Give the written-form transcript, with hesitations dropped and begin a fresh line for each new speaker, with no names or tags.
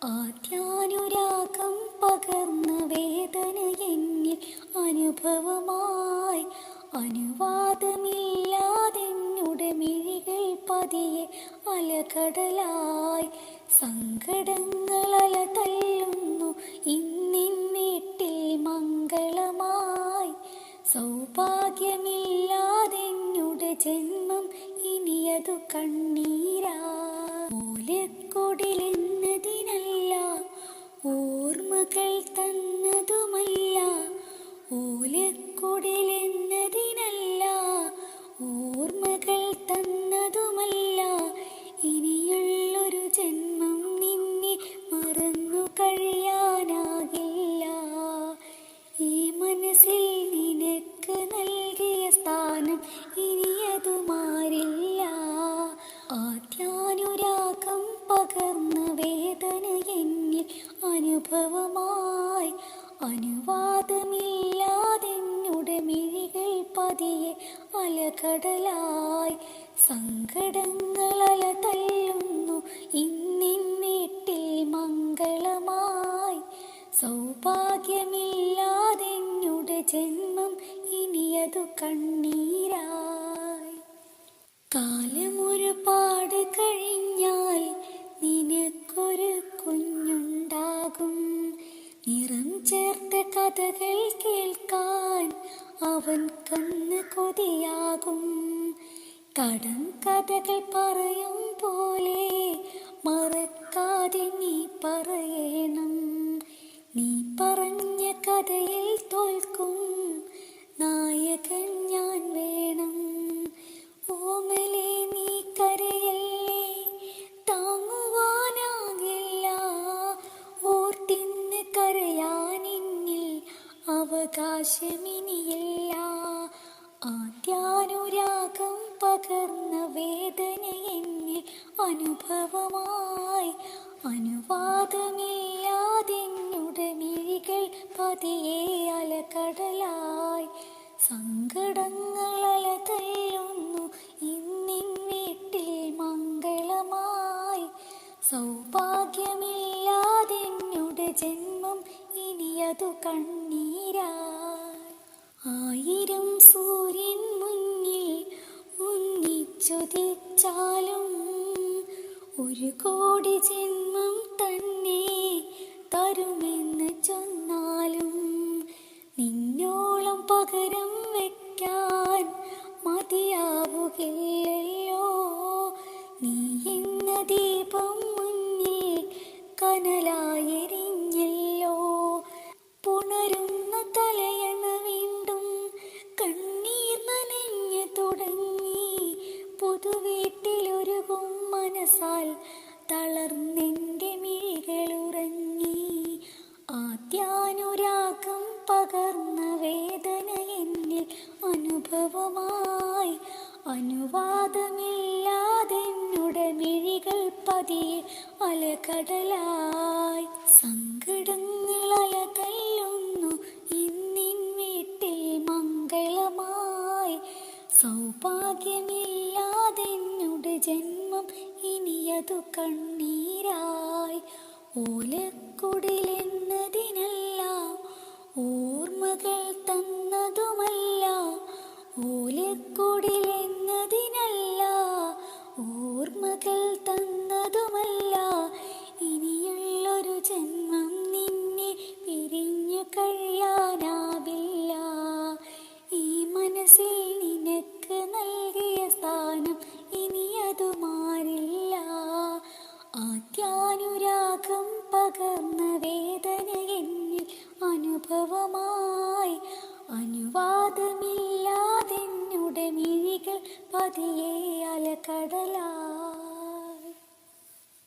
ആദ്യാനുരാഗം പകർന്ന വേദന എന്നിൽ അനുഭവമായി. അനുവാദമില്ലാതെന്നുടെ മിഴികൾ പതിയെ അലകടലായി. സങ്കടങ്ങൾ അല തല്ലുന്നു ഇന്നിൻ വീട്ടിൽ മംഗളമായി. സൗഭാഗ്യമില്ലാതെന്നുടെ ജന്മം ഇനിയതു കണ്ണീരാ. ഓലക്കൊടിലെന്നതിനല്ല, ഓർമ്മകൾ തന്നതുമല്ല. ഓലക്കൊടിലെന്നതിനല്ല, ഓർമ്മകൾ തന്നതുമല്ല. ഇനിയുള്ളൊരു ജന്മം നിന്നെ മറന്നു കഴിയാനാകില്ല. ഈ മനസ്സിൽ നിനക്ക് നൽകിയ സ്ഥാനം ഇനിയതു മാറില്ല. ആദ്യാനുരാഗം പകർന്ന വേദന എന്നിൽ അനുഭവമായി. അനുവാദമില്ലാതെന്നുടെ മിഴികൾ പതിയെ അലകടലായി. സങ്കടങ്ങൾ അല തല്ലുന്നു ഇന്നിൻ വീട്ടിൽ മംഗളമായി. സൗഭാഗ്യമില്ലാതെന്നുടെ ജന്മം ഇനിയതു കണ്ണീരായി. കാലമൊരുപാട് കഴിഞ്ഞാൽ നിനക്കൊരു കുഞ്ഞുണ്ടാകും. നിറം ചേർത്ത കഥകൾ കേൾക്കാൻ അവൻ കണ്ണ് കൊതിയാകും. കടം കഥകൾ പറയും പോലെ മറക്കാതെ നീ പറയണം. നീ പറഞ്ഞ കഥയിൽ തോൽക്കും നായകൻ ഞാൻ വേണം. ഓമലേ നീ കരയല്ലേ, താങ്ങുവാനാകില്ല. ഓർത്തിന്ന് കരയാനിന്നിൽ അവകാശമിനിയില്ല. ആദ്യാനുരാഗം പകർന്ന വേദന എന്നിൽ അനുഭവമായി. അനുവാദമില്ലാതെന്നുടെ മിഴികൾ പതിയെ അലകടലായി. സങ്കടങ്ങൾ അല തല്ലുന്നു ഇന്നിൻ വീട്ടിൽ മംഗളമായി. സൗഭാഗ്യമില്ലാതെന്നുടെ ജന്മം ഇനിയതു കണ്ണീരായി. 1000 സൂര്യൻ മുന്നിൽ ഒന്നിച്ചുദിച്ചാലും 1 കോടി ജന്മം തന്നെ തരുമെന്ന് ചൊന്നാലും നിന്നോളം പകരം വയ്ക്കാൻ മതിയാവുകയില്ലല്ലോ. നീ എന്ന ദീപം മുന്നിൽ കനലായെരിഞ്ഞല്ലോ. പുണരുന്ന തലയണ വീണ്ടും കണ്ണീർ നനഞ്ഞു തുടങ്ങി. പുതുവീട്ടിലൊരുകും മനസ്സാൽ തളർന്നെൻ്റെ മിഴികളുറങ്ങി. ആദ്യാനുരാഗം പകർന്ന വേദന എന്നിൽ അനുഭവമായി. അനുവാദമില്ലാതെന്നുടെ മിഴികൾ പതിയെ അലകടലായി. സങ്കടങ്ങൾ അല തല്ലുന്നു ഇന്നിൻ വീട്ടിൽ മംഗളമായി. സൗഭാഗ്യമില്ലാതെന്നുടെ ജന്മം ഇനിയതു കണ്ണീരായി. ഓലക്കുടിലെന്നതിനല്ല, ഓർമ്മകൾ തന്നതുമല്ല. ഓലക്കുടിലെന്നതിനല്ല, ഓർമ്മകൾ തന്നതുമല്ല. ഇനിയുള്ളൊരു ജന്മം നിന്നെ പിരിഞ്ഞു കഴിയാനാവില്ല. ഈ മനസ്സിൽ നിനക്ക് നൽകിയ സ്ഥാനം ഇനിയതു മാറില്ല. ആദ്യാനുരാഗം പകർന്ന വേദന എന്നിൽ അനുഭവമായി. അനുവാദമില്ലാതെന്നുടെ മിഴികൾ പതിയെ